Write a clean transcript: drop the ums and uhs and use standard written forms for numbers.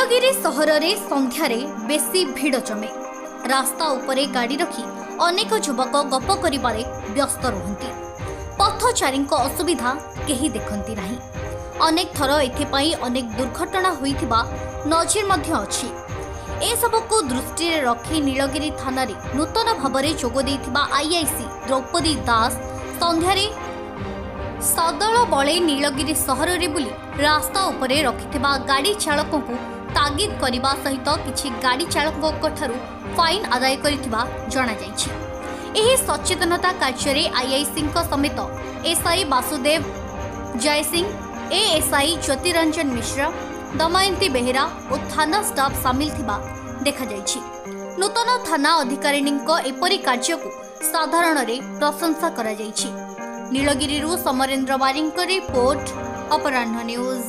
नीलगिरी सहर रे संध्यारे बेसी भिड़ जमे। रास्ता उपरे गाड़ी रखी अनेक युवक गप करिबारे व्यस्त रुहंती। पथचारी असुविधा केही देखंती नाही। अनेक थर एथिपाई अनेक दुर्घटना होइथिबा नजिर मध्य अछि। ए सबको दृष्टि रखी नीलगिरी थाना रे नूतन भाବରେ जोग देथिबा आईआईसी द्रौपदी दास संध्यारे सदल बळे नीलगिरी सहर रे बुली रास्ता उपरे रखिथिबा गाड़ी चालकों को तागिद करने सहित किछि गाड़ी चालकों ठारू फाइन आदाय करिथिबा जणा जाइछि। एही सचेतनता कार्य रे आईआईसी समेत एसआई वासुदेव जयसिंह, एएसआई ज्योतिरंजन मिश्र, दमयंती बेहेरा और थाना स्टाफ सामिल थिबा देखा जाइछि। नूतन थाना अधिकारिणींको एपरि कार्य को साधारण रे प्रशंसा करा जाइछि। नीलगिरी समरेंद्र बारिंग रिपोर्ट, अपराह्न न्यूज।